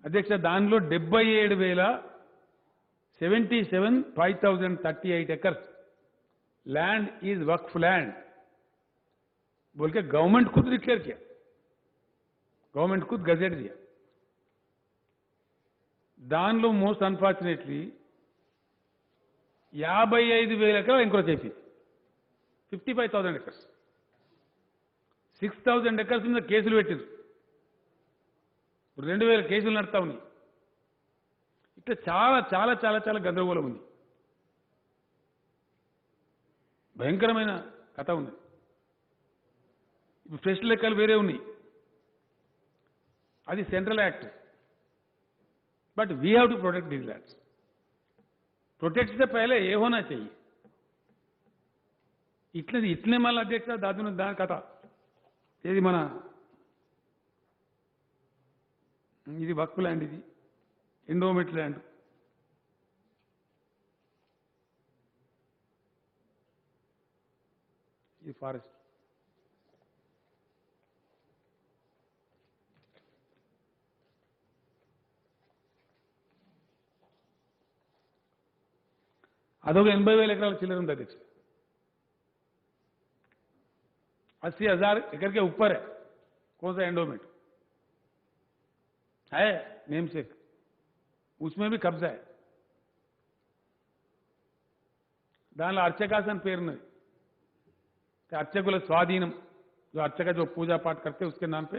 అధ్యక్ష దానిలో 77,538 acres land is Waqf land बोल के गवर्नमेंट खुद डिक्लेयर किया, गवर्नमेंट खुद गजेट दिया। దానిలో మోస్ట్ అన్ఫార్చునేట్లీ 55,000 ఎకరాలు ఎంక్రోచ్ అయిపోయింది, 55,000 ఎకర్స్, 6,000 ఎకర్స్ మీద కేసులు పెట్టారు, 2,000 కేసులు నడుస్తా ఉన్నాయి। ఇట్లా చాలా చాలా చాలా చాలా గందరగోళం ఉంది, భయంకరమైన కథ ఉంది। ఇప్పుడు ఫ్రెష్ లెక్కలు వేరే ఉన్నాయి, అది central act, but we have to protect these lands. Protect से पहले ये होना चाहिए। इतने मल अध्यक्ष दादू दान कथा ఇది మన ఇది వక్ఫ్ ల్యాండ్, ఇది ఎండోమెంట్ ల్యాండ్, ఇది ఫారెస్ట్। అదొక 80,000 ఎకరాల చిల్లర ఉంది అధ్యక్ష, 80,000 एकड़ के ऊपर है। कौन सा एंडोमेंट है, नेम सेक, उसमें भी कब्जा है। దానిలో अर्चकास అని పేరు ఉన్నది, अर्चकुल स्वाधीनम, जो अर्चक जो पूजा पाठ करते हैं उसके नाम पे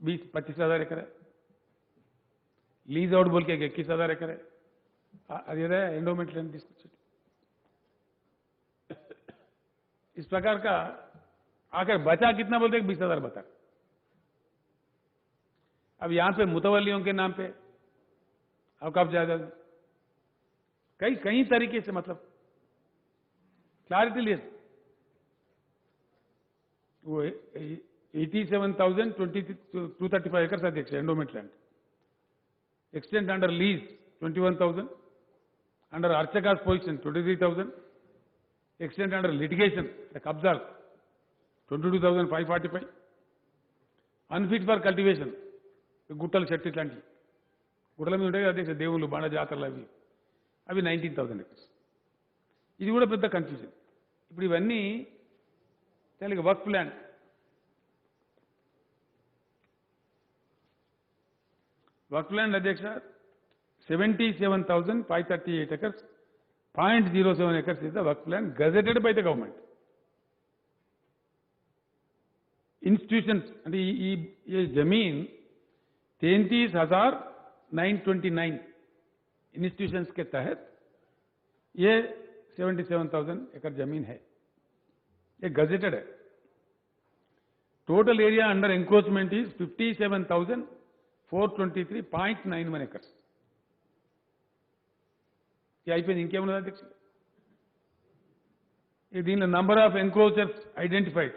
20-25,000 एकड़ है। लीज आउट बोल के 21,000 एकड़ है। अरे एंडोमेंट लैंड తీసుకొచ్చాడు। इस प्रकार का आकर बचा कितना बोलते हैं, 20,000 बता। अब यहां पे मुतवल्लियों के नाम पे अवकाफ जायदाद कई कई तरीके से, मतलब क्लैरिटी लिए वो 87,235 एकर्स अध्यक्ष endowment land, extent under lease 21,000, under अर्चकास पोजिशन 23,000, एक्सटेंड अंडर लिटिगेशन कब्जा 22,545, अनफिट फॉर कल्टिवेशन गुట్టలు చెట్టు ఇట్లాంటి గుట్టల మీద ఉంటాయి అధ్యక్ష, దేవుళ్ళు బాణ జాతరలు అవి 19,000 ఎకర్స్। ఇది కూడా పెద్ద కన్ఫ్యూజన్। ఇప్పుడు ఇవన్నీ తెలుగు వక్ఫ్ ల్యాండ్, వక్ఫ్ ల్యాండ్ అధ్యక్ష 77,538 acres, 0.07 acres is the Waqf land gazetted by the government. Institutions and ये जमीन 33,929 इंस्टीट्यूशंस के तहत ये 77,000 एकड़ जमीन है, ये गजेटेड है। Total area under encroachment is 57,423.91 acres। ये అయిపోయింది, ఇంకేమున్నది అధ్యక్ష? దీనిలో number of encroachers identified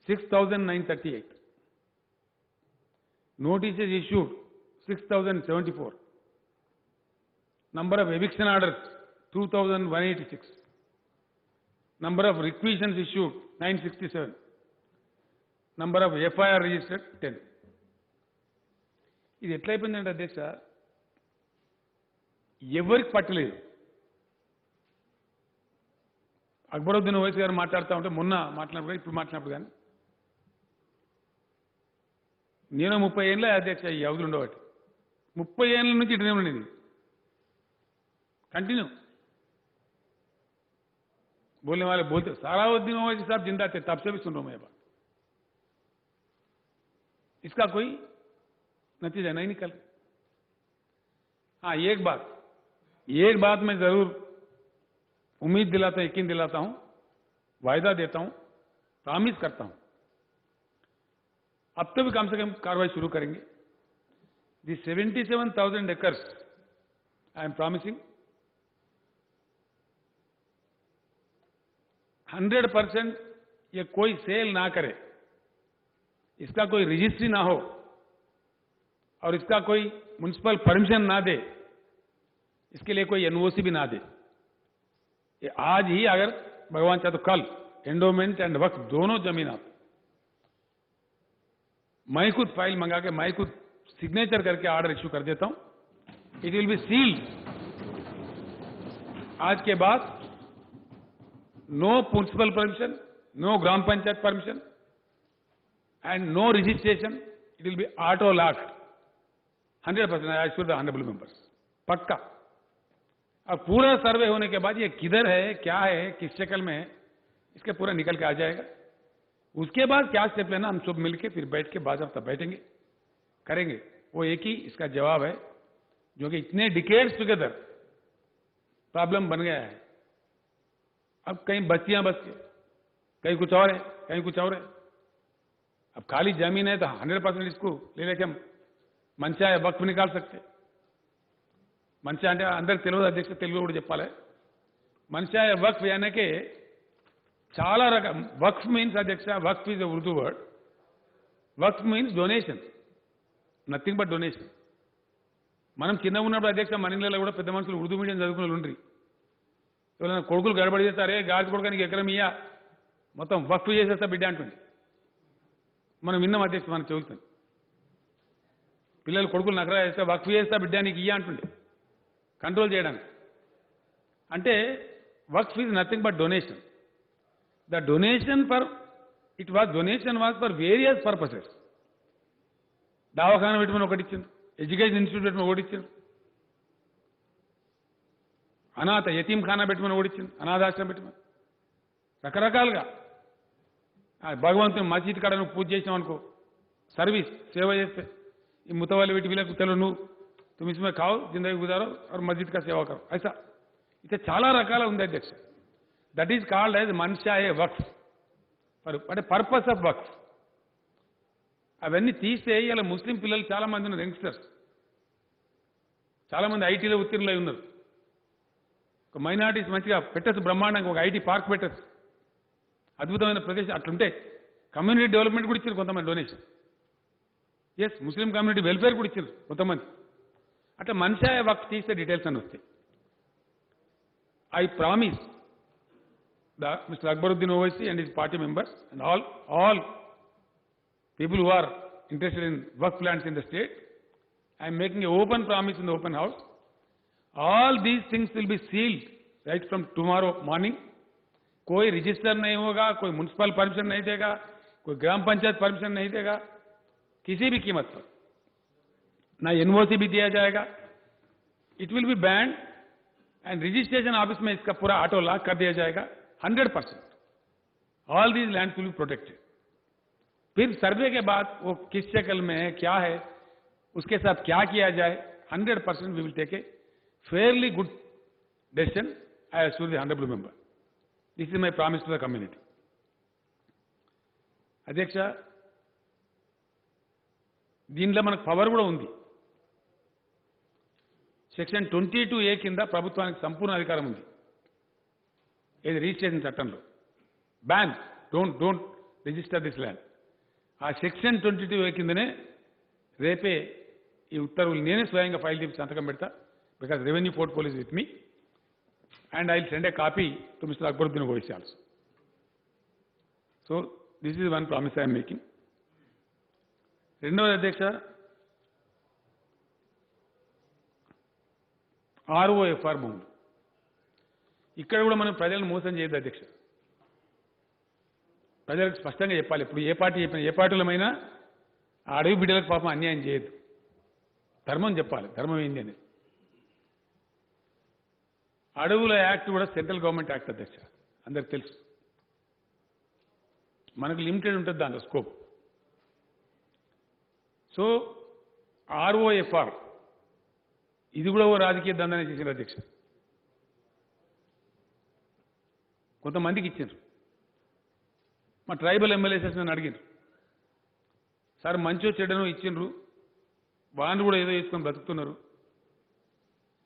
6,938, notices issued 6,074, number of eviction orders 2,186, number of requisitions issued 967, number of FIR registered 10। ఇది ఎట్లయిపోయిందంటే అధ్యక్ష, ఎవరికి పట్టలేదు। అక్బరుద్దీన్ ఓవైసీ గారు మాట్లాడుతూ ఉంటే, మొన్న మాట్లాడినప్పుడు ఇప్పుడు మాట్లాడినప్పుడు కానీ, నేను 30 ఏళ్ళ అధ్యక్ష ఈ అవధులు ఉండబట్టి 30 ఏళ్ళ నుంచి ఇటునే ఉండేది कंटिन्यू। बोलने वाले बोलते, सलाउद्दीन ओवैसी साहब जिंदा थे तब से भी सुन रहा हूं मैं बात, इसका कोई नतीजा नहीं निकल। हाँ, एक बात मैं जरूर उम्मीद दिलाता, यकीन दिलाता हूं, वायदा देता हूं, प्रॉमिस करता हूं, अब तो भी कम से कम कार्रवाई शुरू करेंगे। दी 77,000 एकर्स आई एम प्रॉमिसिंग 100% ये कोई सेल ना करे, इसका कोई रजिस्ट्री ना हो और इसका कोई म्युनिसिपल परमिशन ना दे, इसके लिए कोई एनओसी भी ना दे। ये आज ही अगर भगवान चाहे तो कल एंडोमेंट एंड वक्फ दोनों जमीन आप मैं खुद फाइल मंगा के मैं खुद सिग्नेचर करके ऑर्डर इश्यू कर देता हूं. It will be sealed. आज के बाद no municipal permission, no gram panchayat permission and no registration. It will be auto locked. 100% I assure the honorable members. पक्का. अब पूरा सर्वे होने के बाद ये किधर है, क्या है, किस शक्ल में है, इसके पूरा निकल के आ जाएगा. उसके बाद क्या स्टेप लेना हम सब मिलके फिर बैठ के बाज़ाब्ता बैठेंगे, करेंगे. वो एक ही इसका जवाब है, जो कि इतने डिकेड्स टुगेदर प्रॉब्लम बन गया है. अब कहीं बस्तियां बस के, कहीं कुछ और है, कहीं कुछ और है. अब खाली जमीन है तो 100% इसको ले लेके हम मंचा है वक्फ निकाल सकते. मंचा అంటే అందరికి తెలియదు అధ్యక్ష, తెలుగు కూడా చెప్పాలి. మంచా వక్ఫ్ यानी చాలా రకం. వక్ఫ్ మీన్స్ అధ్యక్ష, వక్ఫ్ ఈజ్ ఎ ఉర్దూ వర్డ్. వక్ఫ్ means donation, nothing but donation. మనం చిన్నగా ఉన్నప్పుడు అధ్యక్ష మన ఇళ్ళలో కూడా పెద్ద మనుషులు ఉర్దూ మీడియం చదువుకున్న వాళ్ళు ఉండ్రి. ఎవరైనా కొడుకులు గడబడి చేస్తారే గాజు కొడుకానికి ఎకరం ఇయ్యా మొత్తం వక్ఫ్ చేసేస్తా బిడ్డ అంటుంది. మనం విన్నాం అధ్యక్ష మనం చెబుతాం. పిల్లలు కొడుకులు నగరా చేస్తే వక్ఫ్ చేస్తా బిడ్డ నీకు ఇయ్యా అంటుండే కంట్రోల్ చేయడానికి. అంటే వక్ఫ్ is nothing but donation. The donation for donation was for various purposes. దవాఖానా పెట్టమని ఒకటి ఇచ్చింది, ఎడ్యుకేషన్ ఇన్స్టిట్యూట్ పెట్టమని ఒకటి ఇచ్చింది, అనాథ యతీం ఖానా పెట్టమని ఒకటి ఇచ్చింది, అనాథాశ్రమం పెట్టమని రకరకాలుగా. భగవంతుని మసీద్ కాడ నువ్వు పూజ చేసినావు అనుకో, సర్వీస్ సేవ చేస్తే ఈ ముతవల్లి వీటి వీళ్ళకు తెలు నువ్వు तुम इसमें खाओ, जिंदगी गुजारो और मस्जिद का सेवा करो, ऐसा. इतने చాలా రకాల ఉంది అధ్యక్ష. దట్ ఈస్ కాల్డ్ యాజ్ మన్షా ఏ వక్ఫ్, అంటే పర్పస్ ఆఫ్ వక్ఫ్. అవన్నీ తీస్తే ఇలా ముస్లిం పిల్లలు చాలా మంది ఉన్నారు, యంగ్స్టర్స్ చాలా మంది ఐటీలో ఉత్తీర్ణులై ఉన్నారు. ఒక మైనారిటీస్ మంచిగా పెట్టచ్చు, బ్రహ్మాండంగా ఒక ఐటీ పార్క్ పెట్టచ్చు, అద్భుతమైన ప్రదేశం. అట్లుంటే కమ్యూనిటీ డెవలప్మెంట్ కూడా ఇచ్చారు కొంతమంది donation. Yes, Muslim community welfare కూడా ఇచ్చారు కొంతమంది. అట్లా మన్షా వక్ఫ్ తీసే డీటెయిల్స్ అని వస్తాయి. I promise Mr. Akbaruddin Owaisi and his party members and all people who are interested in work plans in the state, I am making an open promise in the open house. All these things will be sealed right from tomorrow morning. कोई register नहीं होगा, कोई municipal permission नहीं देगा, कोई ग्राम panchayat permission नहीं देगा, किसी भी कीमत पर ना एनओसी भी दिया जाएगा. It will B band and registration office में इसका पूरा ऑटो लॉक कर दिया जाएगा. 100% all these lands will be protected. फिर सर्वे के बाद वो किस शक्ल में है, क्या है, उसके साथ क्या किया जाए, 100% we will take a fairly good decision. I assure the honourable member. This is my promise to the community. అధ్యక్ష, దీనిలో మనకు పవర్ కూడా ఉంది. సెక్షన్ 22A కింద ప్రభుత్వానికి సంపూర్ణ అధికారం ఉంది. ఏది రిజిస్ట్రేషన్ చట్టంలో ban, don't register this land. ఆ సెక్షన్ 22A కిందనే రేపే ఈ ఉత్తర్వులు నేనే స్వయంగా ఫైల్ చేసి సంతకం పెడతా. Because revenue portfolio is with me and I will send a copy to mister Akbaruddin Owaisi also. So this is one promise I'm making. రెండవది అధ్యక్ష, ROFR భూములు. ఇక్కడ కూడా మనం ప్రజలను మోసం చేయొద్దు అధ్యక్ష. ప్రజలకు స్పష్టంగా చెప్పాలి. ఇప్పుడు ఏ పార్టీ చెప్పినా, ఏ పార్టీలమైనా ఆ అడవి బిడ్డలకు పాపం అన్యాయం చేయొద్దు. ధర్మం చెప్పాలి, ధర్మం ఏంది అనేది. అడవుల యాక్ట్ కూడా సెంట్రల్ గవర్నమెంట్ యాక్ట్ అధ్యక్ష, అందరికి తెలుసు. మనకు లిమిటెడ్ ఉంటుంది దాంట్లో స్కోప్. సో ROFR ఇది కూడా ఓ రాజకీయ దండనే చేసిన అధ్యక్ష. కొంతమందికి ఇచ్చారు. మా ట్రైబల్ ఎమ్మెల్యేసెస్ నన్ను అడిగారు, సార్ మంచో చెడ్డనో ఇచ్చిండ్రు, వాళ్ళు కూడా ఏదో వేసుకొని బ్రతుకుతున్నారు,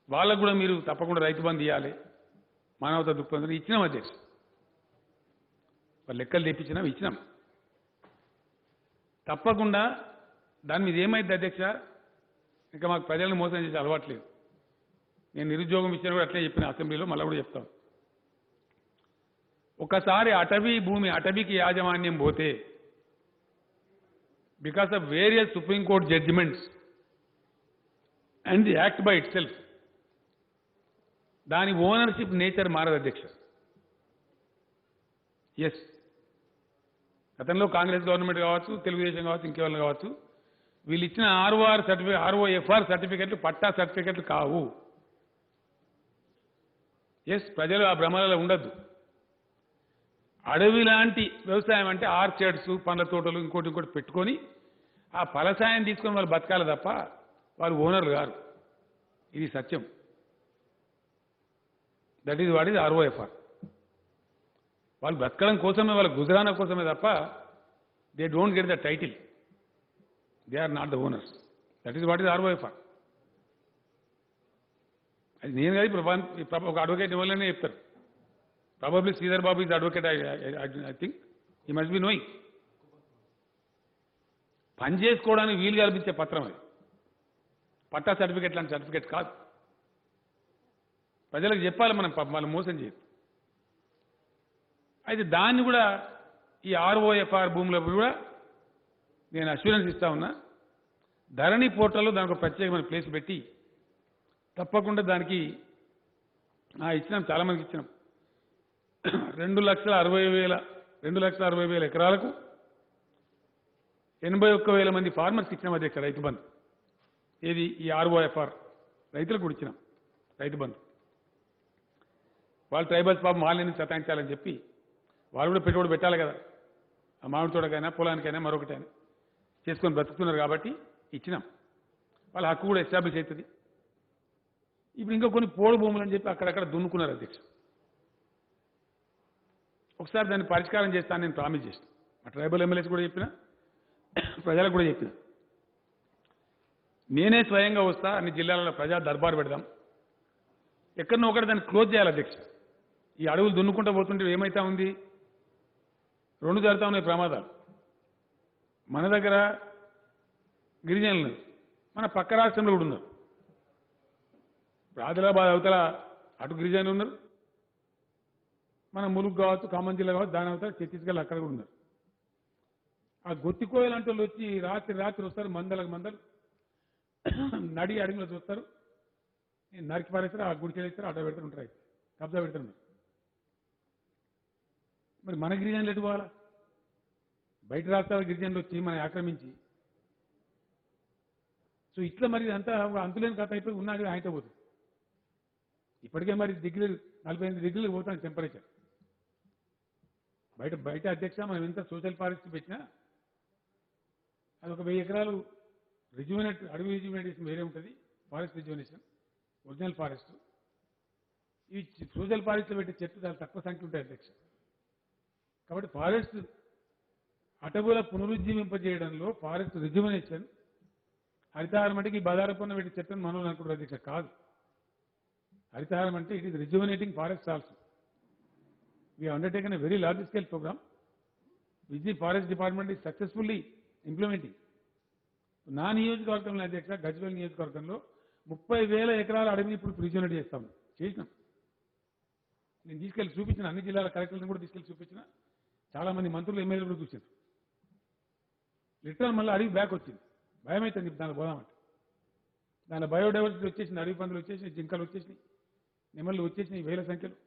వాళ్ళకు కూడా మీరు తప్పకుండా రైతు బంధు ఇవ్వాలి, మానవతా దృక్పథం ఇచ్చినాం అధ్యక్ష. వాళ్ళు లెక్కలు తెప్పించినాం, ఇచ్చినాం తప్పకుండా. దాని మీద ఏమైంది అధ్యక్ష, ఇంకా మాకు ప్రజలను మోసం చేసే అలవాట్లేదు. నేను నిరుద్యోగం విషయం కూడా అట్లే చెప్పిన అసెంబ్లీలో, మళ్ళీ కూడా చెప్తాను. ఒకసారి అటవీ భూమి, అటవీకి యాజమాన్యం పోతే because of various Supreme Court judgments and the act by itself, దాని ఓనర్షిప్ నేచర్ మారదు అధ్యక్ష. ఎస్, గతంలో కాంగ్రెస్ గవర్నమెంట్ కావచ్చు, తెలుగుదేశం కావచ్చు, ఇంకెవరు కావచ్చు, వీళ్ళు ఇచ్చిన ఆర్ఓఎఫ్ఆర్ సర్టిఫికెట్లు పట్టా సర్టిఫికెట్లు కావు. ఎస్, ప్రజలు ఆ భ్రమలలో ఉండద్దు. అడవి లాంటి వ్యవసాయం అంటే ఆర్చర్డ్స్, పండ్ల తోటలు, ఇంకోటి పెట్టుకొని ఆ ఫలసాయం తీసుకొని వాళ్ళు బతకాలి తప్ప వాళ్ళు ఓనర్లు గారు. ఇది సత్యం. That is what is ROFR. వాళ్ళు బతకడం కోసమే, వాళ్ళ గుజరానా కోసమే తప్ప they don't get the title. They are not the owners. That is what is ROFR. అది నేను కాదు, ఒక అడ్వకేట్ ఇవ్వాలనే చెప్తారు. Probably Sridhar Babu is advocate. I think he must be knowing. పని చేసుకోవడానికి వీలు కల్పించే పత్రం అది. పట్టా సర్టిఫికెట్ లాంటి సర్టిఫికెట్ కాదు. ప్రజలకు చెప్పాలి మనం, వాళ్ళు మోసం చేయదు. అయితే దాన్ని కూడా ఈ ఆర్ఓఎఫ్ఆర్ భూముల కూడా నేను అష్యూరెన్స్ ఇస్తా ఉన్నా. ధరణి పోర్టల్లో దానికి ఒక ప్రత్యేకమైన ప్లేస్ పెట్టి తప్పకుండా దానికి ఇచ్చినాం, చాలామందికి ఇచ్చినాం. 2,60,000 ఎకరాలకు 81,000 మంది ఫార్మర్స్ ఇచ్చినాం అధ్యక్ష రైతు బంధు. ఏది ఈ ఆర్ఓఎఫ్ఆర్ రైతులకు కూడా ఇచ్చినాం రైతు బంధు. వాళ్ళు ట్రైబల్స్ పాపం వాళ్ళని సతాయించాలని చెప్పి వాళ్ళు కూడా పెట్టుబడి పెట్టాలి కదా, ఆ మామిడి తోటకైనా పొలానికైనా మరొకటైనా చేసుకొని బ్రతుకుతున్నారు కాబట్టి ఇచ్చినాం. వాళ్ళ హక్కు కూడా ఎస్టాబ్లిష్ అవుతుంది. ఇప్పుడు ఇంకా కొన్ని పోడు భూములు అని చెప్పి అక్కడక్కడ దున్నుకున్నారు అధ్యక్ష. ఒకసారి దాన్ని పరిష్కారం చేస్తాను నేను ప్రామిస్ చేస్తాను. మా ట్రైబల్ ఎమ్మెల్యేస్ కూడా చెప్పిన, ప్రజలకు కూడా చెప్పిన. నేనే స్వయంగా వస్తా, అన్ని జిల్లాలలో ప్రజా దర్బారు పెడదాం. ఎక్కడనో ఒకటి దాన్ని క్లోజ్ చేయాలి అధ్యక్ష. ఈ అడవులు దున్నుకుంటూ పోతుంటే ఏమైతా ఉంది, 2 జరుగుతూ ఉన్నాయి ప్రమాదాలు. మన దగ్గర గిరిజనులు, మన పక్క రాష్ట్రంలో కూడా ఉన్నారు. ఆదిలాబాద్ అవతల అటు గిరిజనులు ఉన్నారు, మన ములుగు కావచ్చు, ఖమ్మం జిల్లా కావచ్చు, దాని అవతల ఛత్తీస్గఢ్ అక్కడ కూడా ఉన్నారు. ఆ గొత్తికోయలు అంటే వచ్చి రాత్రి వస్తారు, మందలకు మందలు నడి అడవిలో చూస్తారు, నరికి పారేస్తారు, ఆ గుడికి ఇస్తారు, అడ్డ పెడతారు, ఉంటారు, కబ్జా పెడతారు. మరి మన గిరిజనులు ఎటు పోవాలా? బయట రాష్ట్రాల గిరిజనులు వచ్చి మనం ఆక్రమించి, సో ఇట్లా మరి అంతా అంతులేని కథ అయిపోయి ఉన్నది ఆయనతో పోతుంది. ఇప్పటికే మరి 48 డిగ్రీలు పోతాను టెంపరేచర్. బయట అధ్యక్ష మనం ఎంత సోషల్ ఫారెస్ట్ పెట్టినా అది ఒక 1000 ఎకరాలు అడవి రిజ్యూమినేషన్ వేరే ఉంటుంది, ఫారెస్ట్ రిజ్యూమినేషన్, ఒరిజినల్ ఫారెస్ట్. ఈ సోషల్ ఫారెస్ట్లో పెట్టే చెట్లు చాలా తక్కువ సంఖ్య ఉంటాయి అధ్యక్ష. కాబట్టి ఫారెస్ట్ అటవుల పునరుజ్జీవింపజేయడంలో ఫారెస్ట్ రిజ్యూమినేషన్, హరితహారం అంటే ఈ బదారపన్న పెట్టి చెట్లను మనం అనుకుంటారు అధ్యక్ష. కాదు, హరితహారం అంటే it is rejuvenating forest also. We have undertaken a very large scale program which the forest department is successfully implementing. నా నియోజకవర్గంలో అధ్యక్ష, గజ్వేల్ నియోజకవర్గంలో 30,000 ఎకరాల అడవిని ఇప్పుడు రిజ్యూమినేట్ చేసినాం. నేను తీసుకెళ్లి చూపించిన, అన్ని జిల్లాల కలెక్టర్లను కూడా తీసుకెళ్లి చూపించిన, చాలా మంది మంత్రులు ఎమ్మెల్యేలు కూడా చూశారు. లిటరల్ మళ్ళీ అడవి బ్యాక్ వచ్చింది. భయమైతుంది దానికి పోదామంటే. దాని బయోడైవర్సిటీ వచ్చేసింది, అడవి పందులు వచ్చేసినాయి, జింకలు వచ్చేసినాయి, నెమళ్ళు వచ్చేసినాయి వేల సంఖ్యలో.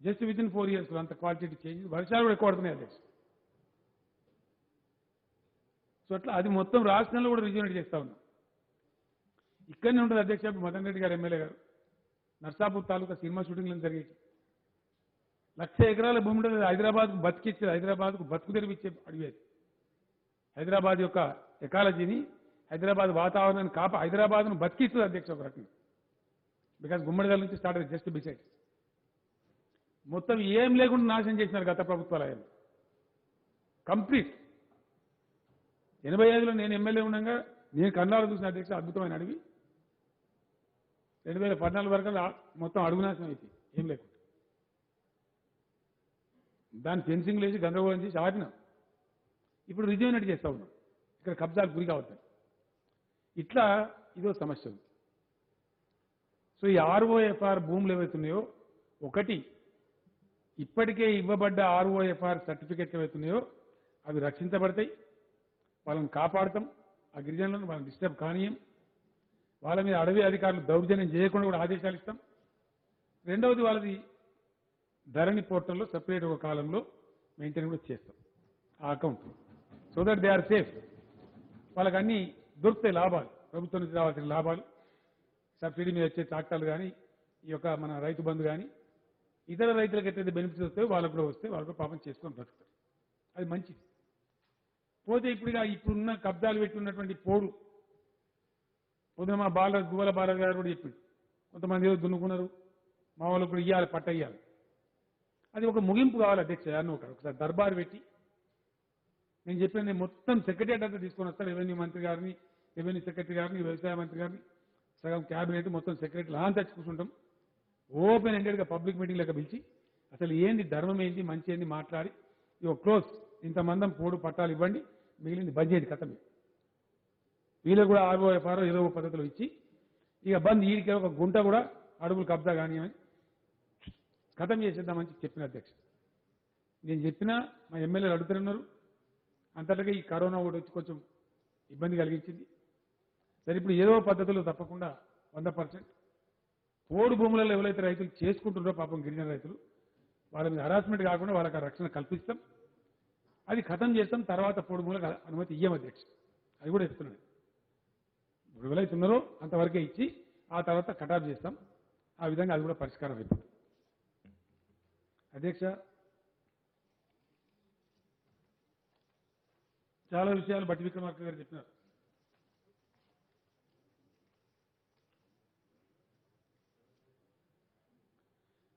జస్ట్ విత్ ఇన్ 4 years అంత క్వాలిటీ చేంజ్. వర్షాలు కూడా ఎక్కువ పడుతున్నాయి అధ్యక్ష. సో అట్లా అది మొత్తం రాష్ట్రంలో కూడా రిజ్యూమినేట్ చేస్తా ఉన్నాం. ఇక్కడనే ఉంటుంది అధ్యక్ష. మదన్ రెడ్డి గారు ఎమ్మెల్యే గారు నర్సాపూర్ తాలూకా సినిమా షూటింగ్లను జరిగేది 1,00,000 ఎకరాల భూమి ఉంటుంది. హైదరాబాద్కు బతికిచ్చేది, హైదరాబాద్కు బతుకు తెరిపించే అడివి అది. హైదరాబాద్ యొక్క ఎకాలజీని, హైదరాబాద్ వాతావరణాన్ని హైదరాబాద్ను బతికిస్తుంది అధ్యక్ష ఒక రకంగా. బికాస్ గుమ్మడిదల నుంచి స్టార్ట్ అయ్యి జస్ట్ బిసైడ్. మొత్తం ఏం లేకుండా నాశనం చేసినారు గత ప్రభుత్వాలు. ఆయన కంప్లీట్ 85లో నేను ఎమ్మెల్యే ఉండగా నేను కన్నాలు చూసిన అధ్యక్ష అద్భుతమైన అడవి. 2014 వరకు మొత్తం అడుగు నాశనం అయిపోయి ఏం లేకుండా దాన్ని ఫెన్సింగ్ లేచి గందరగోళం చేసి ఆడినాం. ఇప్పుడు రిజ్యూమినేట్ చేస్తా ఉన్నాం, ఇక్కడ కబ్జాలు గురి కావద్దని. ఇట్లా ఇదో సమస్య ఉంది. సో ఈ ఆర్ఓఎఫ్ఆర్ భూములు ఏవైతున్నాయో, ఒకటి ఇప్పటికే ఇవ్వబడ్డ ఆర్ఓఎఫ్ఆర్ సర్టిఫికెట్లు ఏవైతున్నాయో అవి రక్షించబడతాయి. వాళ్ళని కాపాడతాం, ఆ గిరిజనులను వాళ్ళని డిస్టర్బ్ కానీయం, వాళ్ళ మీద అడవి అధికారులు దౌర్జన్యం చేయకుండా కూడా ఆదేశాలు ఇస్తాం. రెండవది వాళ్ళది ధరణి పోర్టల్లో సపరేట్ ఒక కాలంలో మెయింటైన్ కూడా చేస్తాం ఆ account, so that they are safe. వాళ్ళకి అన్ని దొరుకుతాయి లాభాలు, ప్రభుత్వం నుంచి రావాల్సిన లాభాలు, సబ్సిడీ మీద వచ్చే ట్రాక్టర్లు కానీ, ఈ యొక్క మన రైతు బంధు కానీ, ఇతర రైతులకు ఎట్లయితే బెనిఫిట్స్ వస్తాయో వాళ్ళకు కూడా వస్తే వాళ్ళు కూడా పాపం చేసుకొని బ్రతుకుతారు. అది మంచిది. పోతే ఇప్పుడున్న కబ్జాలు పెట్టి ఉన్నటువంటి పోడు, పొద్దున మా గువ్వల బాలరాజు గారు కూడా చెప్పింది, కొంతమంది ఏదో దున్నుకున్నారు, మా వాళ్ళకు కూడా ఇవ్వాలి, పట్ట ఇవ్వాలి. అది ఒక ముగింపు కావాలి అధ్యక్ష. అన్న ఒకసారి దర్బారు పెట్టి నేను చెప్పిన మొత్తం సెక్రటరియట్ అంతా తీసుకొని వస్తాను, రెవెన్యూ మంత్రి గారిని, రెవెన్యూ సెక్రటరీ గారిని, వ్యవసాయ మంత్రి గారిని, సగం క్యాబినెట్ మొత్తం సెక్రటరీ అంతా కూర్చుంటాం, ఓపెన్ ఎండెడ్గా పబ్లిక్ మీటింగ్ లెక్క పిలిచి అసలు ఏంది ధర్మం ఏంది మంచి ఏంది మాట్లాడి ఇక క్లోజ్, ఇంతమందం పోడు పట్టాలు ఇవ్వండి, మిగిలింది బడ్జెట్ కథమే. వీళ్ళు కూడా ఆర్ఓఎఫ్ఆర్ ఏదో పద్ధతిలో ఇచ్చి ఇక బంద్, వీడికి ఒక గుంట కూడా అడుగులు కబ్జా కానీ కథం చేసేద్దామని చెప్పిన అధ్యక్ష. నేను చెప్పినా మా ఎమ్మెల్యేలు అడుగుతున్నారు, అంతటిగా ఈ కరోనా కూడా వచ్చి కొంచెం ఇబ్బంది కలిగించింది. సరే ఇప్పుడు ఏదో పద్ధతిలో తప్పకుండా 100% పోడు భూములలో ఎవరైతే రైతులు చేసుకుంటున్నారో పాపం గిరిజన రైతులు, వాళ్ళ మీద హరాస్మెంట్ కాకుండా వాళ్ళకి ఆ రక్షణ కల్పిస్తాం, అది ఖతం చేస్తాం. తర్వాత పోడు భూములకు అనుమతి ఇయ్యం అధ్యక్ష, అది కూడా చెప్తున్నాను. ఇప్పుడు ఎవరైతే ఉన్నారో అంతవరకే ఇచ్చి ఆ తర్వాత కటాఫ్ చేస్తాం. ఆ విధంగా అది కూడా పరిష్కారం అయిపోతుంది అధ్యక్ష. చాలా విషయాలు బట్టి విక్రమార్క గారు చెప్పినారు.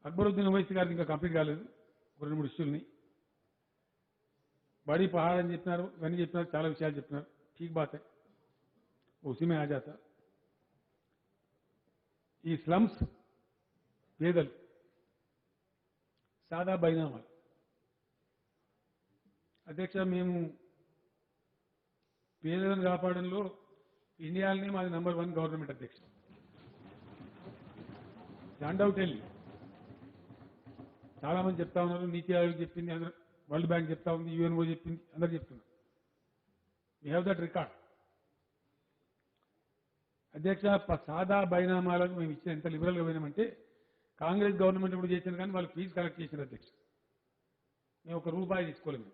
అక్బరుద్దీన్ ఓవైసీ గారికి ఇంకా కంప్లీట్ కాలేదు, ఒక 2-3 ఇష్యూల్ని. బడి పహాడ్ అని చెప్పినారు, ఇవన్నీ చెప్పినారు, చాలా విషయాలు చెప్పినారు. ఠీక్ బాత్ హై, ఉసి మే ఆ జాతా. ఈ స్లమ్స్ పేదలు సాదా బైనామాలు అధ్యక్ష, మేము పేదలను కాపాడంలో ఇండియాలోనే మాది నంబర్ 1 గవర్నమెంట్ అధ్యక్ష. డౌట్ వెళ్ళి చాలా మంది చెప్తా ఉన్నారు, నీతి ఆయోగ్ చెప్పింది, అందరూ వరల్డ్ బ్యాంక్ చెప్తా ఉంది, యుఎన్ఓ చెప్పింది, అందరూ చెప్తున్నారు. వీ హ్యావ్ దట్ రికార్డ్ అధ్యక్ష. సాదా బైనామాలకు మేము ఇచ్చిన ఎంత లిబరల్గా పోయినామంటే, కాంగ్రెస్ గవర్నమెంట్ కూడా చేసింది కానీ వాళ్ళు ఫీజు కలెక్ట్ చేసిన అధ్యక్ష. మేము ₹1 తీసుకోలేము.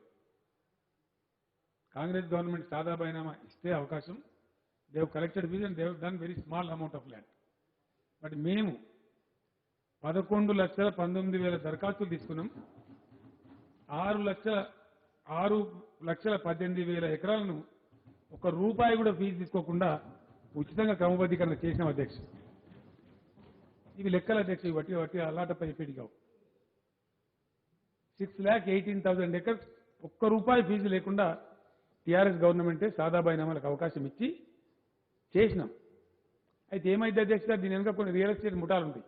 కాంగ్రెస్ గవర్నమెంట్ సాదా బైనామా ఇస్తే అవకాశం, they have collected fees and they have done very small amount of land. But మేము 11,19,000 దరఖాస్తులు తీసుకున్నాం. 6,18,000 ఎకరాలను ₹1 కూడా ఫీజు తీసుకోకుండా ఉచితంగా క్రమబద్ధీకరణ చేసినాం అధ్యక్ష. ఇవి లెక్కలు అధ్యక్ష, వట్టి అలాటపై చెప్పేటి కావు. 6,18,000 ఎకర్స్ ₹1 ఫీజు లేకుండా టీఆర్ఎస్ గవర్నమెంటే సాదా బైనామాలకు అవకాశం ఇచ్చి చేసినాం. అయితే ఏమైంది అధ్యక్ష, దీని వెనుక కొన్ని రియల్ ఎస్టేట్ ముఠాలు ఉంటాయి.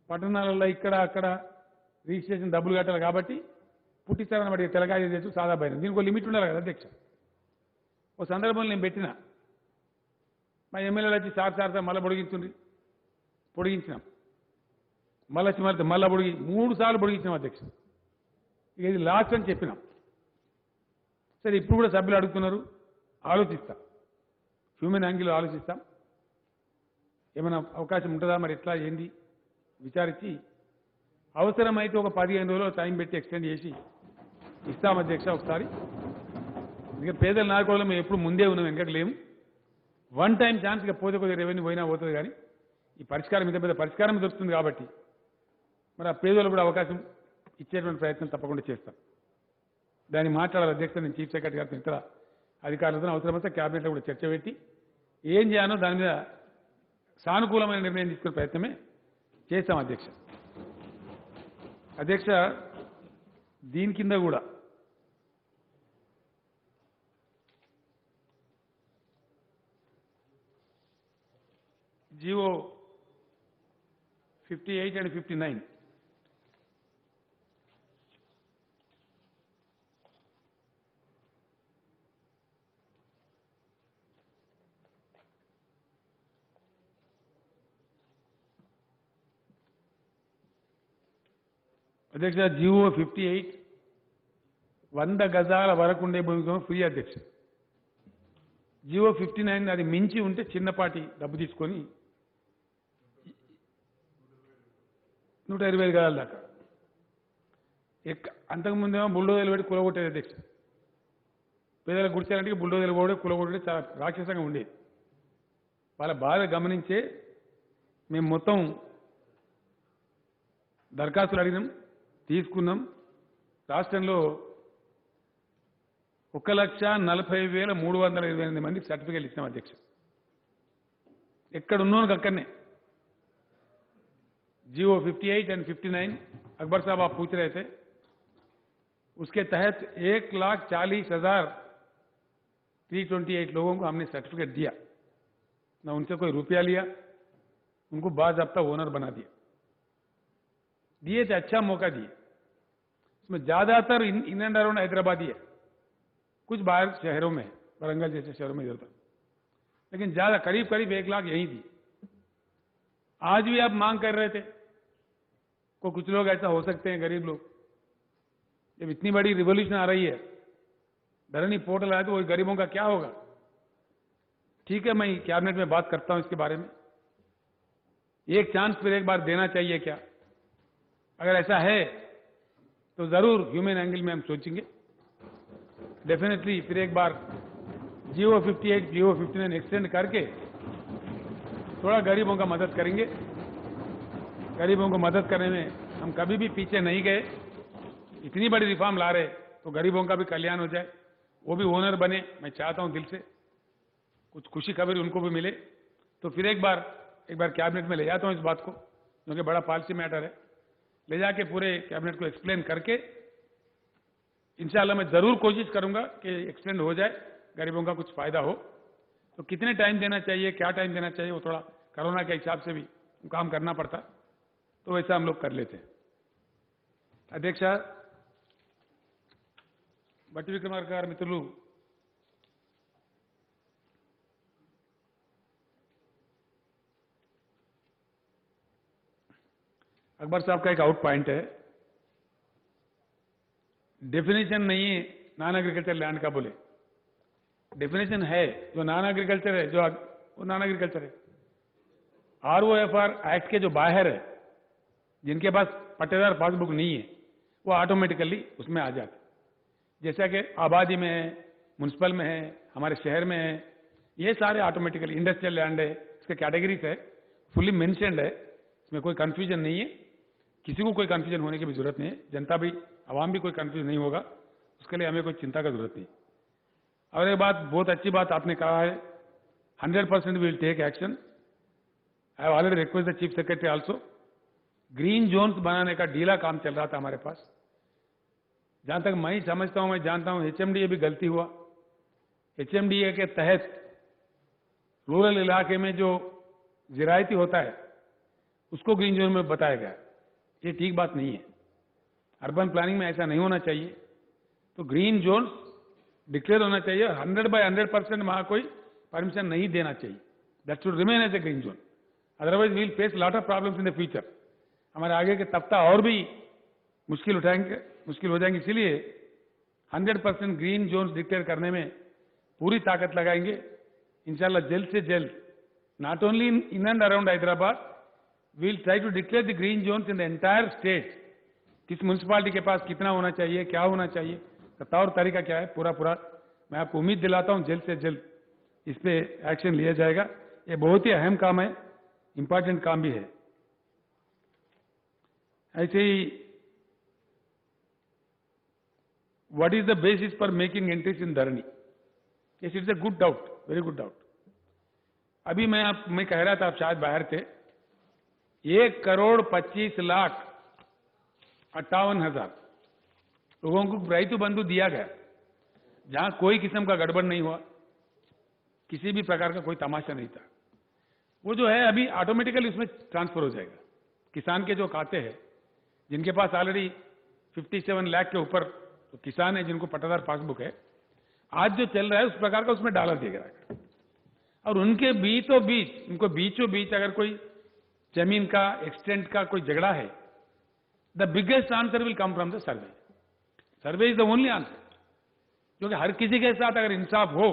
పట్టణాలలో ఇక్కడ అక్కడ రిజిస్ట్రేషన్ డబ్బులు కట్టాలి కాబట్టి పుట్టిస్తారని బట్టి తెలంగాణ చేస్తూ సాదా బైనం. దీనికి ఒక లిమిట్ ఉండాలి కదా అధ్యక్ష. ఒక సందర్భంలో నేను పెట్టిన, మా ఎమ్మెల్యేలు వచ్చి సార్ మళ్ళీ పొడిగించినాం, మళ్ళీ మళ్ళీ 3 సార్లు పొడిగించినాం అధ్యక్ష. ఇక ఇది లాస్ట్ అని చెప్పినాం. సరే ఇప్పుడు కూడా సభ్యులు అడుగుతున్నారు, ఆలోచిస్తాం, హ్యూమన్ యాంగిల్ ఆలోచిస్తాం, ఏమైనా అవకాశం ఉంటుందా మరి ఎట్లా ఏంది విచారించి అవసరమైతే ఒక 15 రోజులు టైం పెట్టి ఎక్స్టెండ్ చేసి ఇస్తాం అధ్యక్ష ఒకసారి. ఇక పేదల నాయకులు మేము ఎప్పుడు ముందే ఉన్నాం, వెనకకి లేము. 1 టైం ఛాన్స్ ఇక పోతే కొద్దిగా రెవెన్యూ పోయినా పోతుంది కానీ ఈ పరిష్కారం ఇంత పెద్ద పరిష్కారం దొరుకుతుంది కాబట్టి మరి ఆ పేదలు కూడా అవకాశం ఇచ్చేటువంటి ప్రయత్నం తప్పకుండా చేస్తాం. దాన్ని మాట్లాడాలి అధ్యక్ష. నేను చీఫ్ సెక్రటరీ గారితో ఇతర అధికారులతో అవసరమైతే క్యాబినెట్లో కూడా చర్చ పెట్టి ఏం చేయాలో దాని మీద సానుకూలమైన నిర్ణయం తీసుకునే ప్రయత్నమే చేస్తాం అధ్యక్ష. అధ్యక్ష, దీని కింద కూడా జీవో 58 and 59 అధ్యక్ష, జీవో 58 100 గజాల వరకు ఉండే భూమికి ఫ్రీ అధ్యక్ష. జియో 59 అది మించి ఉంటే చిన్నపాటి డబ్బు తీసుకొని 120 గజాల దాకా. అంతకుముందేమో బుల్డోజర్లు పెట్టి కూలగొట్టేది అధ్యక్ష. పేదలకు గుడిచారంటే బుల్డోజర్లు కూడా కూలగొట్టేది చాలా రాక్షసంగా ఉండేది. వాళ్ళ బాధ గమనించే మేము మొత్తం దరఖాస్తులు అడిగినాం, తీసుకున్నాం. రాష్ట్రంలో 1,40,328 మందికి సర్టిఫికేట్లు ఇచ్చినాం అధ్యక్ష. ఎక్కడున్నోనికి అక్కడనే. जियो 58 एंड 59 अकबर साहब आप पूछ रहे थे, उसके तहत 1,40,328 लोगों को हमने सर्टिफिकेट दिया. न उनसे कोई रुपया लिया, उनको बाज़ाब्ता ओनर बना दिया. दिए थे, अच्छा मौका दिए. इसमें ज्यादातर इन एंड अराउंड हैदराबादी है, कुछ बाहर शहरों में, वरंगल जैसे शहरों में इधर उधर, लेकिन ज्यादा करीब करीब 1 लाख यही दी. आज भी आप मांग कर रहे थे को कुछ लोग ऐसा हो सकते हैं, गरीब लोग. जब इतनी बड़ी रिवॉल्यूशन आ रही है, धरनी पोर्टल आया, तो वही गरीबों का क्या होगा? ठीक है, मैं कैबिनेट में बात करता हूं इसके बारे में. एक चांस फिर एक बार देना चाहिए क्या? अगर ऐसा है तो जरूर ह्यूमन एंगल में हम सोचेंगे. डेफिनेटली फिर एक बार जियो 58, जियो 59 एक्सटेंड करके थोड़ा गरीबों का मदद करेंगे. गरीबों को मदद करने में हम कभी भी पीछे नहीं गए. इतनी बड़ी रिफॉर्म ला रहे तो गरीबों का भी कल्याण हो जाए, वो भी ओनर बने. मैं चाहता हूं दिल से, कुछ खुशी खबर उनको भी मिले. तो फिर एक बार कैबिनेट में ले जाता हूं इस बात को, क्योंकि बड़ा पॉलिसी मैटर है. ले जाके पूरे कैबिनेट को एक्सप्लेन करके इंशाल्लाह मैं जरूर कोशिश करूंगा कि एक्सटेंड हो जाए, गरीबों का कुछ फायदा हो. तो कितने टाइम देना चाहिए, क्या टाइम देना चाहिए, वो थोड़ा कोरोना के हिसाब से भी काम करना पड़ता, तो वैसा हम लोग कर लेते हैं. అధ్యక్ష, బట్టి విక్రమార్క గారి మిత్రులు अकबर साहब का एक आउट पॉइंट है, डेफिनेशन नहीं है नॉन एग्रीकल्चर लैंड का. बोले डेफिनेशन है, जो नॉन एग्रीकल्चर है, जो वो नॉन एग्रीकल्चर है. ROFR एक्ट के जो बाहर है, जिनके पास पट्टेदार पासबुक नहीं है, वो ऑटोमेटिकली उसमें आ जाते. जैसा कि आबादी में है, म्युनिसिपल में है, हमारे शहर में है, ये सारे ऑटोमेटिकली. इंडस्ट्रियल लैंड है, इसके कैटेगरीज है, फुल्ली मेंशन्ड है, इसमें कोई कंफ्यूजन नहीं है. किसी को कोई कंफ्यूजन होने की भी जरूरत नहीं है. जनता भी, आवाम भी कोई कंफ्यूजन नहीं होगा, उसके लिए हमें कोई चिंता का जरूरत नहीं. और एक बात, बहुत अच्छी बात आपने कहा है, 100% will take action. I have already request the chief secretary also. Green zones बनाने का ढीला काम चल रहा था हमारे पास. जहां तक मैं समझता हूं, मैं जानता हूं, HMDA भी गलती हुआ. HMDA के तहत रूरल इलाके में जो जिरायती होता है उसको ग्रीन जोन में बताया गया. ये ठीक बात नहीं है. अर्बन प्लानिंग में ऐसा नहीं होना चाहिए. तो ग्रीन जोन डिक्लेयर होना चाहिए. 100% वहां कोई परमिशन नहीं देना चाहिए. That should remain as a green zone. Otherwise we will face lot of problems in the future. हमारे आगे के तख्ता और भी मुश्किल हो जाएंगे. इसीलिए 100% ग्रीन जोन्स डिक्लेयर करने में पूरी ताकत लगाएंगे. इंशाल्लाह जल्द से जल्द, not only in and around Hyderabad, we'll try to declare the green zones in the entire state. किस म्युनिसिपालिटी के पास कितना होना चाहिए, क्या होना चाहिए, तौर तरीका क्या है, पूरा मैं आपको उम्मीद दिलाता हूं जल्द से जल्द इस पे एक्शन लिया जाएगा. ये बहुत ही अहम काम है, इंपॉर्टेंट काम भी है. ऐसे ही what is the basis for making entries in Dharani? It is a good doubt, very good doubt. अभी मैं कह रहा था, आप शायद बाहर थे, 1,25,58,000 लोगों को रैतु बंधु दिया गया, जहां कोई किस्म का गड़बड़ नहीं हुआ, किसी भी प्रकार का कोई तमाशा नहीं था. वो जो है अभी ऑटोमेटिकली उसमें ट्रांसफर हो जाएगा. किसान के जो खाते हैं, जिनके पास ऑलरेडी 57 लाख के ऊपर तो किसान है, जिनको पट्टादार पासबुक है, आज जो चल रहा है उस प्रकार का उसमें डाला दिया गया. और उनके बीचों बीच अगर कोई जमीन का एक्सटेंट का कोई झगड़ा है, the biggest answer will come from the survey. Survey is the only answer. क्योंकि हर किसी के साथ अगर इंसाफ हो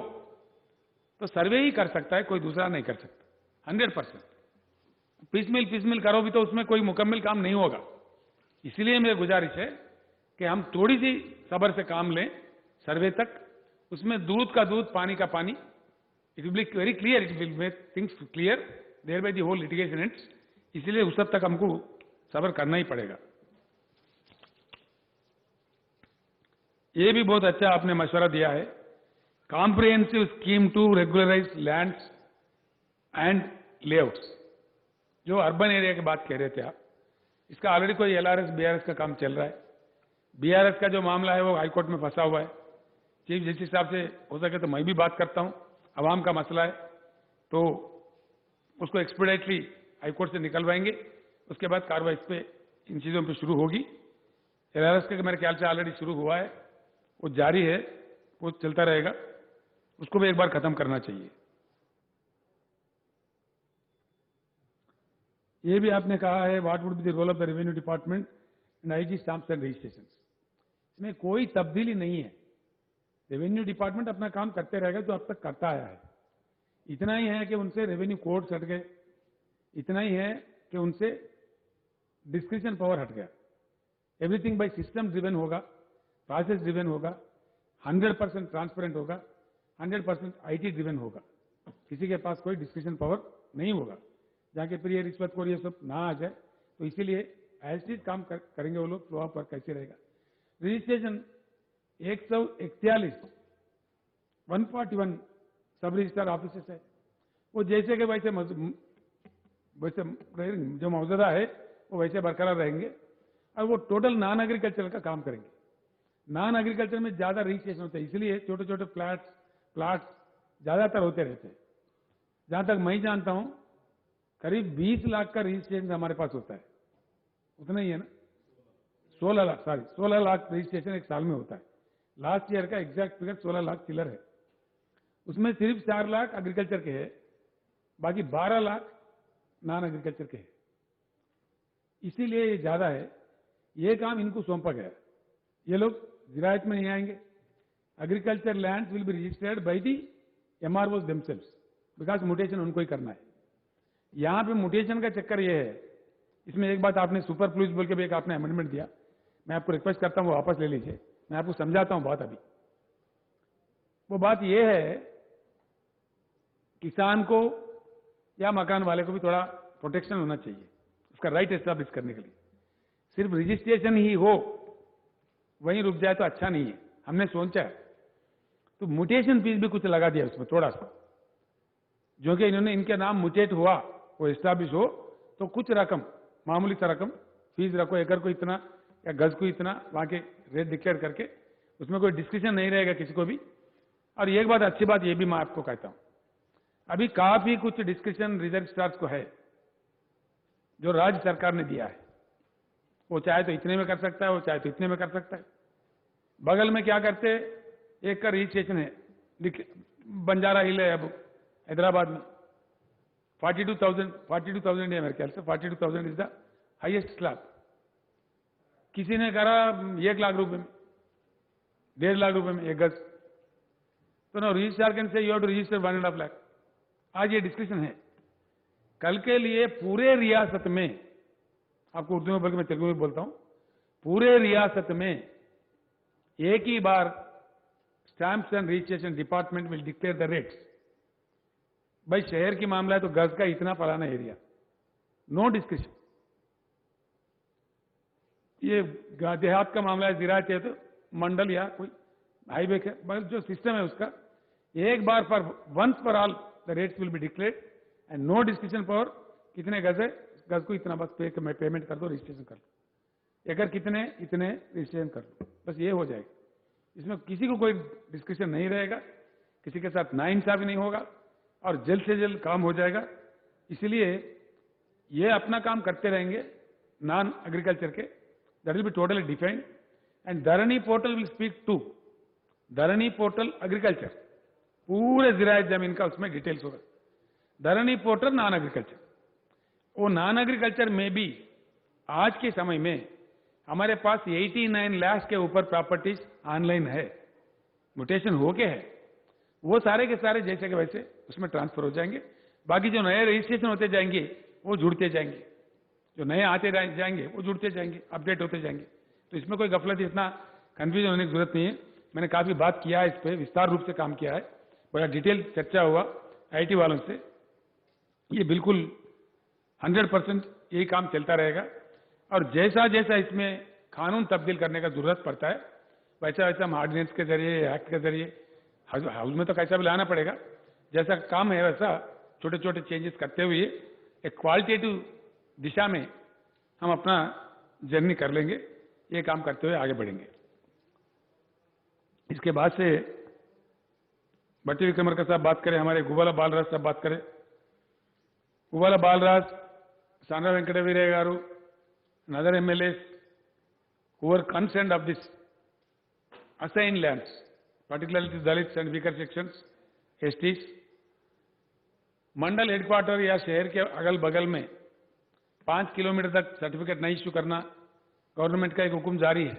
तो सर्वे ही कर सकता है, कोई दूसरा नहीं कर सकता। 100% पिसमिल करो भी तो उसमें कोई मुकम्मल काम नहीं होगा। इसलिए मेरी गुजारिश है कि हम थोड़ी सी सब्र से काम लें सर्वे तक। उसमें दूध का दूध, पानी का पानी, it will be very clear, it will make things clear, thereby the whole litigation ends. इसलिए उस तक हमको सब्र करना ही पड़ेगा। ये भी बहुत अच्छा आपने मशवरा दिया है, comprehensive scheme to regularise lands and layouts. जो अर्बन एरिया की बात कह रहे थे आप, इसका ऑलरेडी कोई एलआरएस बीआरएस का काम चल रहा है। बीआरएस का जो मामला है वो हाईकोर्ट में फंसा हुआ है। चीफ जस्टिस साहब से हो सके तो मैं भी बात करता हूं, अवाम का मसला है तो उसको एक्सपीडाइटली हाईकोर्ट से निकलवाएंगे। उसके बाद कार्रवाई इस पे इन चीजों पर शुरू होगी। एलआरएस का मेरे ख्याल से ऑलरेडी शुरू हुआ है, वो जारी है, वो चलता रहेगा। उसको भी एक बार खत्म करना चाहिए। ये भी आपने कहा है, what would be the role of the revenue department in IG stamps and registration. इसमें कोई तब्दीली नहीं है। रेवेन्यू डिपार्टमेंट अपना काम करते रहेगा जो अब तक करता आया है। इतना ही है कि उनसे रेवेन्यू कोड हट गए, इतना ही है कि उनसे डिस्क्रिप्शन पावर हट गया। एवरीथिंग बाय सिस्टम ड्रिवन होगा, प्रोसेस ड्रिवन होगा, 100% ट्रांसपेरेंट होगा, 100% आईटी ड्रिवन होगा। किसी के पास कोई डिस्क्रिप्शन पावर नहीं होगा, जहाँ के फिर ये रिश्वत को ये सब ना आ जाए। तो इसीलिए ऐसे काम करेंगे वो लोग। फ्लो ऑफ वर्क कैसे रहेगा। रजिस्ट्रेशन 141 141 सब रजिस्ट्रार ऑफिसेस है, वो जैसे के वैसे जो मौजूदा है वो वैसे बरकरार रहेंगे। और वो टोटल नॉन एग्रीकल्चर का काम करेंगे। नॉन एग्रीकल्चर में ज्यादा रजिस्ट्रेशन होते हैं, इसलिए छोटे छोटे प्लाट्स ज्यादातर होते रहते हैं। जहां तक मैं जानता हूं करीब 20 लाख का रजिस्ट्रेशन हमारे पास होता है, उतना ही है ना, 16 लाख रजिस्ट्रेशन एक साल में होता है। लास्ट ईयर का एग्जैक्ट फिगर 16 लाख चिलर है। उसमें सिर्फ 4 लाख एग्रीकल्चर के हैं, बाकी 12 लाख नॉन एग्रीकल्चर के हैं। इसीलिए ये ज्यादा है। ये काम इनको सौंपा गया। ये लोग जिरायत में नहीं आएंगे। Agriculture land will be registered by the MROs themselves, because mutation उनको ही करना है। यहां पे म्यूटेशन का चक्कर ये है। इसमें एक बात आपने सुपर प्लूज बोल के भी एक आपने अमेंडमेंट दिया, मैं आपको रिक्वेस्ट करता हूं वो वापस ले लीजिए। मैं आपको समझाता हूं बात। अभी वो बात ये है, किसान को या मकान वाले को भी थोड़ा प्रोटेक्शन होना चाहिए उसका राइट एस्टैब्लिश करने के लिए। सिर्फ रजिस्ट्रेशन ही हो वहीं रुक जाए तो अच्छा नहीं है। हमने सोचा है तो म्यूटेशन फीस भी कुछ लगा दिया उसमें थोड़ा सा, जो कि इन्होंने इनके नाम म्यूटेट हुआ वो एस्टैब्लिश हो तो कुछ रकम, मामूली सा रकम फीस रखो, एकड़ को इतना या गज को इतना, वहां के रेट डिक्लेयर करके उसमें कोई डिस्कशन नहीं रहेगा किसी को भी। और एक बात, अच्छी बात ये भी मैं आपको कहता हूं, अभी काफी कुछ डिस्कशन रजिस्ट्रार्स को है जो राज्य सरकार ने दिया है। वो चाहे तो इतने में कर सकता है, वो चाहे तो इतने में कर सकता है। बगल में क्या करते, एक का रजिस्ट्रेशन है, बंजारा हिल है अब हैदराबाद में, 42,000 है मेरे ख्याल से, 42,000 इज द हाईएस्ट स्लैब। किसी ने करा 1 लाख रुपए में, 1.5 लाख रुपए में एक गज। तो ना registrar can say you have to register 1.5 lakh. आज ये डिस्कशन है। कल के लिए पूरे रियासत में, आपको उर्दू में बोल के मैं तेलुगु में बोलता हूं, पूरे रियासत में एक ही बार stamps and registration department will declare the rates. भाई शहर की मामला है तो गज का इतना फलाना एरिया, नो डिस्कशन। ये देहात का मामला है, जिरायत है तो मंडल या कोई हाईवे का जो सिस्टम है उसका एक बार for once for all the rates will be declared and no discussion for कितने गज है, गज को इतना बस पेमेंट कर दो, रजिस्ट्रेशन कर लो। अगर कितने इतने रजिस्ट्रेशन कर लो, बस ये हो जाएगा। इसमें किसी को कोई डिस्कशन नहीं रहेगा, किसी के साथ नाइंसाफी नहीं होगा और जल्द से जल्द काम हो जाएगा। इसलिए ये अपना काम करते रहेंगे नॉन एग्रीकल्चर के, that will be totally defined and Dharani portal will speak to Dharani portal agriculture, पूरे जिरायत जमीन का उसमें डिटेल्स होगा। धरनी पोर्टल नॉन एग्रीकल्चर, वो नॉन एग्रीकल्चर में भी आज के समय में हमारे पास 89 लाख के ऊपर प्रॉपर्टीज ऑनलाइन है। म्यूटेशन हो के है, वो सारे के सारे जैसे के वैसे उसमें ट्रांसफर हो जाएंगे। बाकी जो नए रजिस्ट्रेशन होते जाएंगे वो जुड़ते जाएंगे, जो नए आते जाएंगे वो जुड़ते जाएंगे, अपडेट होते जाएंगे। तो इसमें कोई गफलत, इतना कंफ्यूजन होने की जरूरत नहीं है। मैंने काफी बात किया है, इस पर विस्तार रूप से काम किया है, बड़ा डिटेल चर्चा हुआ आईटी वालों से। ये बिल्कुल 100% यही काम चलता रहेगा, और जैसा जैसा इसमें कानून तब्दील करने का जरूरत पड़ता है वैसा वैसा हम ऑर्डिनेंस के जरिए, एक्ट के जरिए, हाउस में तो कैसा भी लाना पड़ेगा, जैसा काम है वैसा छोटे छोटे चेंजेस करते हुए एक क्वालिटेटिव दिशा में हम अपना जर्नी कर लेंगे। ये काम करते हुए आगे बढ़ेंगे। इसके बाद से भट्टी विक्रमार्का साहब बात करें, हमारे गुब्बाला बालराज साहब बात करें। गुब्बाला बालराज, सांड्रा वेंकटवीरయ్య గారు, and other MLAs who were concerned of this assigned lands, particularly the Dalits and weaker sections, STs, Mandal headquarter या शहर के अगल बगल में 5 किलोमीटर तक सर्टिफिकेट नहीं इश्यू करना गवर्नमेंट का एक हुक्म जारी है।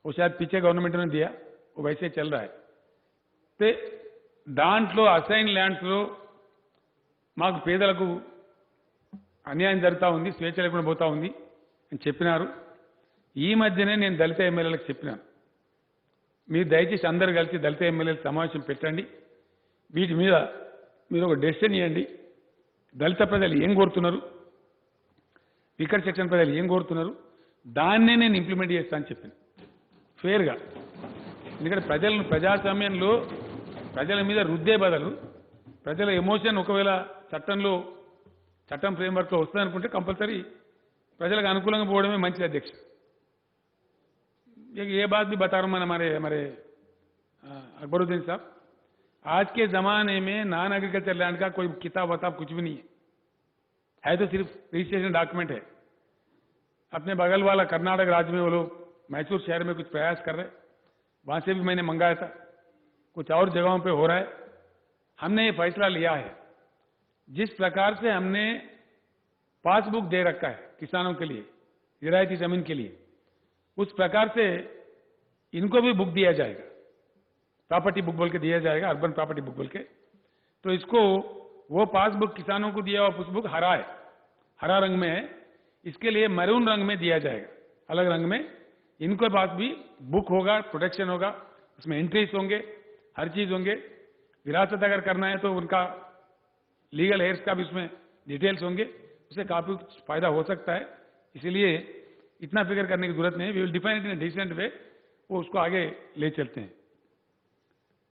वो शायद पीछे गवर्नमेंट ने दिया, वो वैसे चल रहा है। ते దాంట్లో అసైన్ ల్యాండ్స్లో మాకు పేదలకు అన్యాయం జరుగుతూ ఉంది, స్వేచ్ఛ లేకుండా పోతా ఉంది అని చెప్పినారు. ఈ మధ్యనే నేను దళిత ఎమ్మెల్యేలకు చెప్పినాను, మీరు దయచేసి అందరూ కలిసి దళిత ఎమ్మెల్యేలు సమావేశం పెట్టండి, వీటి మీద మీరు ఒక డెసిషన్ ఇవ్వండి, దళిత ప్రజలు ఏం కోరుతున్నారు, వీకర్ సెక్షన్ ప్రజలు ఏం కోరుతున్నారు, దాన్నే నేను ఇంప్లిమెంట్ చేస్తానని చెప్పాను ఫేర్గా. ఎందుకంటే ప్రజలను ప్రజాస్వామ్యంలో ప్రజల మీద రుద్దే బదులు ప్రజల ఎమోషన్ ఒకవేళ చట్టం ఫ్రేమ్వర్క్లో వస్తుందనుకుంటే కంపల్సరీ ప్రజలకు అనుకూలంగా పోవడమే మంచిది అధ్యక్ష. ये बात भी बता रहा हूं मैं हमारे अकबरुद्दीन साहब, आज के जमाने में नॉन एग्रीकल्चर लैंड का कोई किताब वताब कुछ भी नहीं है तो सिर्फ रजिस्ट्रेशन डॉक्यूमेंट है। अपने बगल वाला कर्नाटक राज्य में वो लोग मैसूर शहर में कुछ प्रयास कर रहे, वहां से भी मैंने मंगाया था, कुछ और जगहों पे हो रहा है। हमने ये फैसला लिया है, जिस प्रकार से हमने पासबुक दे रखा है किसानों के लिए, जिरायती जमीन के लिए, उस प्रकार से इनको भी बुक दिया जाएगा, प्रॉपर्टी बुक बोल के दिया जाएगा, अर्बन प्रॉपर्टी बुक बोल के। तो इसको वो पासबुक किसानों को दिया हुआ पासबुक हरा है, हरा रंग में है, इसके लिए मैरून रंग में दिया जाएगा, अलग रंग में। इनके पास भी बुक होगा, प्रोटेक्शन होगा, उसमें एंट्रीज होंगे, हर चीज होंगे। विरासत अगर करना है तो उनका लीगल हेयर्स का भी उसमें डिटेल्स होंगे, उससे काफी फायदा हो सकता है। इसलिए इतना फिक्र करने की जरूरत नहीं है, we will define it in a decent way, वो उसको आगे ले चलते हैं।